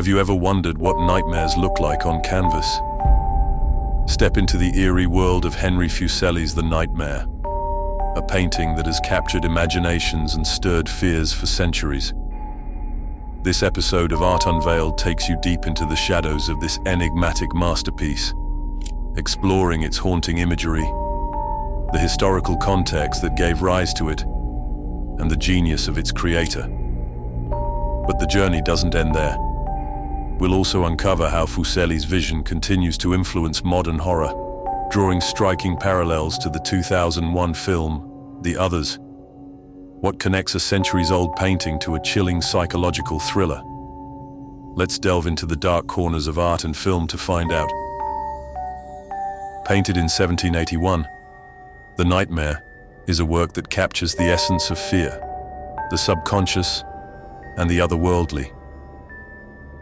Have you ever wondered what nightmares look like on canvas? Step into the eerie world of Henry Fuseli's The Nightmare, a painting that has captured imaginations and stirred fears for centuries. This episode of Art Unveiled takes you deep into the shadows of this enigmatic masterpiece, exploring its haunting imagery, the historical context that gave rise to it, and the genius of its creator. But the journey doesn't end there. We'll also uncover how Fuseli's vision continues to influence modern horror, drawing striking parallels to the 2001 film, The Others. What connects a centuries-old painting to a chilling psychological thriller? Let's delve into the dark corners of art and film to find out. Painted in 1781, The Nightmare is a work that captures the essence of fear, the subconscious, and the otherworldly.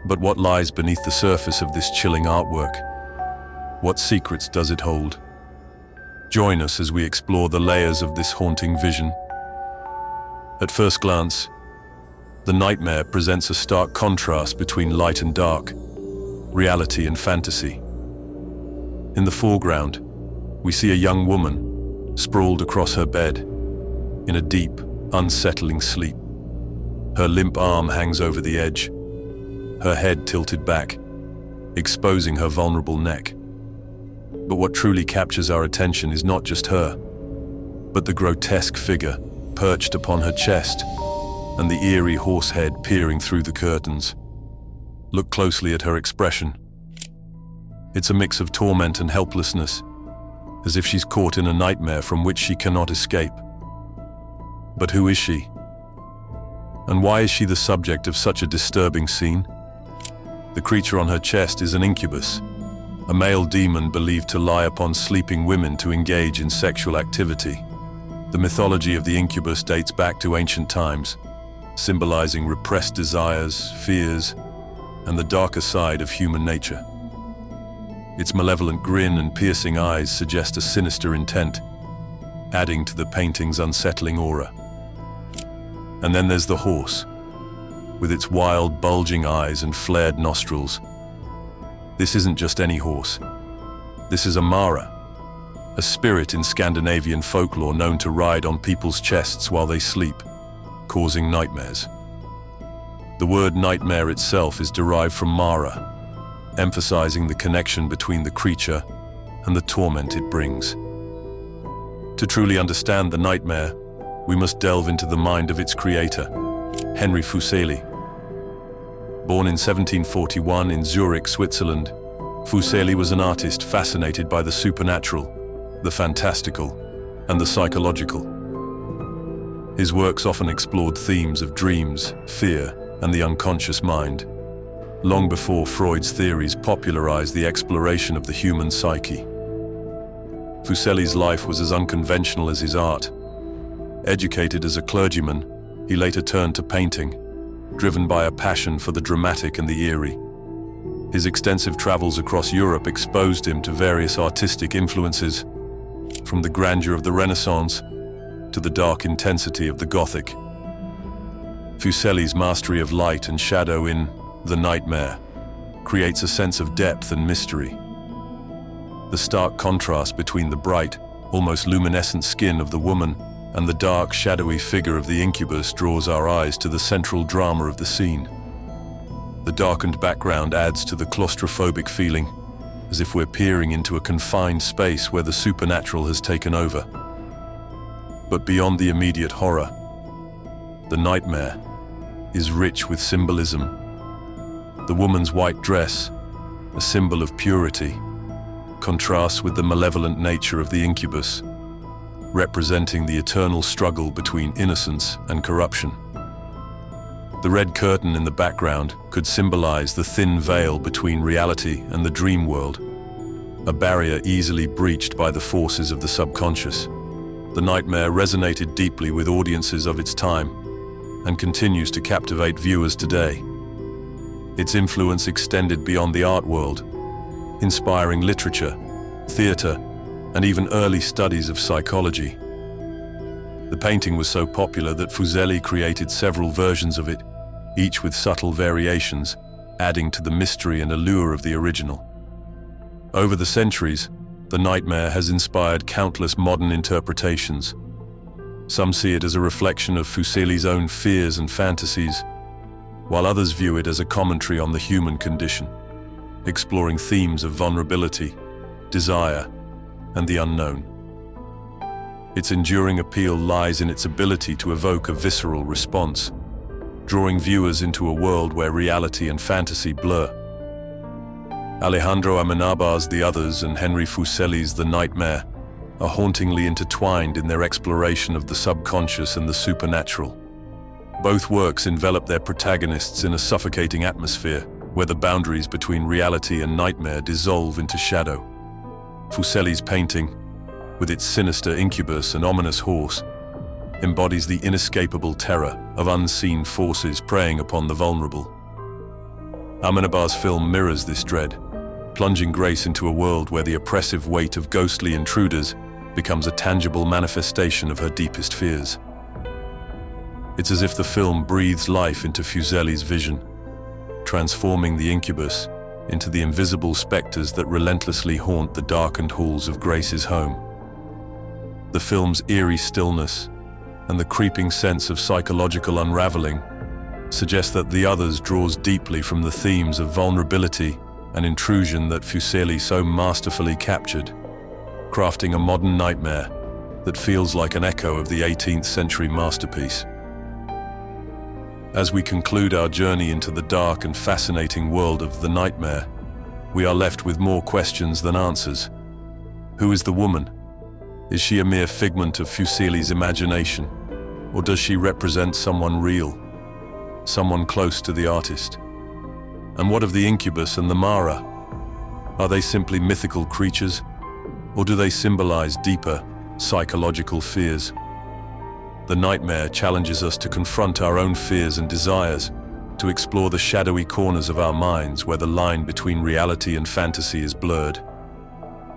But what lies beneath the surface of this chilling artwork? What secrets does it hold? Join us as we explore the layers of this haunting vision. At first glance, The Nightmare presents a stark contrast between light and dark, reality and fantasy. In the foreground, we see a young woman sprawled across her bed in a deep, unsettling sleep. Her limp arm hangs over the edge, her head tilted back, exposing her vulnerable neck. But what truly captures our attention is not just her, but the grotesque figure perched upon her chest and the eerie horse head peering through the curtains. Look closely at her expression. It's a mix of torment and helplessness, as if she's caught in a nightmare from which she cannot escape. But who is she? And why is she the subject of such a disturbing scene? The creature on her chest is an incubus, a male demon believed to lie upon sleeping women to engage in sexual activity. The mythology of the incubus dates back to ancient times, symbolizing repressed desires, fears, and the darker side of human nature. Its malevolent grin and piercing eyes suggest a sinister intent, adding to the painting's unsettling aura. And then there's the horse, with its wild, bulging eyes and flared nostrils. This isn't just any horse. This is a Mara, a spirit in Scandinavian folklore known to ride on people's chests while they sleep, causing nightmares. The word nightmare itself is derived from Mara, emphasizing the connection between the creature and the torment it brings. To truly understand the nightmare, we must delve into the mind of its creator, Henry Fuseli. Born in 1741 in Zurich, Switzerland, Fuseli was an artist fascinated by the supernatural, the fantastical, and the psychological. His works often explored themes of dreams, fear, and the unconscious mind, long before Freud's theories popularized the exploration of the human psyche. Fuseli's life was as unconventional as his art. Educated as a clergyman, he later turned to painting, driven by a passion for the dramatic and the eerie. His extensive travels across Europe exposed him to various artistic influences, from the grandeur of the Renaissance to the dark intensity of the Gothic. Fuseli's mastery of light and shadow in The Nightmare creates a sense of depth and mystery. The stark contrast between the bright, almost luminescent skin of the woman and the dark, shadowy figure of the incubus draws our eyes to the central drama of the scene. The darkened background adds to the claustrophobic feeling, as if we're peering into a confined space where the supernatural has taken over. But beyond the immediate horror, The Nightmare is rich with symbolism. The woman's white dress, a symbol of purity, contrasts with the malevolent nature of the incubus, representing the eternal struggle between innocence and corruption. The red curtain in the background could symbolize the thin veil between reality and the dream world, a barrier easily breached by the forces of the subconscious. The Nightmare resonated deeply with audiences of its time and continues to captivate viewers today. Its influence extended beyond the art world, inspiring literature, theater, and even early studies of psychology. The painting was so popular that Fuseli created several versions of it, each with subtle variations, adding to the mystery and allure of the original. Over the centuries, The Nightmare has inspired countless modern interpretations. Some see it as a reflection of Fuseli's own fears and fantasies, while others view it as a commentary on the human condition, exploring themes of vulnerability, desire, and the unknown. Its enduring appeal lies in its ability to evoke a visceral response, drawing viewers into a world where reality and fantasy blur. Alejandro Amenabar's The Others and Henry Fuseli's The Nightmare are hauntingly intertwined in their exploration of the subconscious and the supernatural. Both works envelop their protagonists in a suffocating atmosphere where the boundaries between reality and nightmare dissolve into shadow. Fuseli's painting, with its sinister incubus and ominous horse, embodies the inescapable terror of unseen forces preying upon the vulnerable. Amenabar's film mirrors this dread, plunging Grace into a world where the oppressive weight of ghostly intruders becomes a tangible manifestation of her deepest fears. It's as if the film breathes life into Fuseli's vision, transforming the incubus into the invisible specters that relentlessly haunt the darkened halls of Grace's home. The film's eerie stillness and the creeping sense of psychological unraveling suggest that The Others draws deeply from the themes of vulnerability and intrusion that Fuseli so masterfully captured, crafting a modern nightmare that feels like an echo of the 18th century masterpiece. As we conclude our journey into the dark and fascinating world of The Nightmare, we are left with more questions than answers. Who is the woman? Is she a mere figment of Fuseli's imagination, or does she represent someone real, someone close to the artist? And what of the incubus and the Mara? Are they simply mythical creatures, or do they symbolize deeper, psychological fears? The Nightmare challenges us to confront our own fears and desires, to explore the shadowy corners of our minds where the line between reality and fantasy is blurred.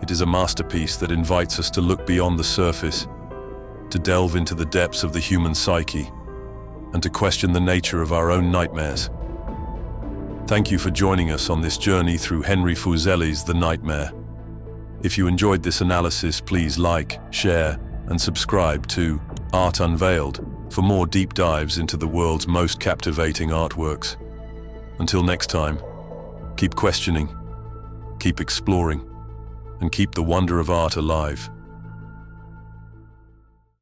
It is a masterpiece that invites us to look beyond the surface, to delve into the depths of the human psyche, and to question the nature of our own nightmares. Thank you for joining us on this journey through Henry Fuseli's The Nightmare. If you enjoyed this analysis, please like, share, and subscribe to Art Unveiled for more deep dives into the world's most captivating artworks. Until next time, keep questioning, keep exploring, and keep the wonder of art alive.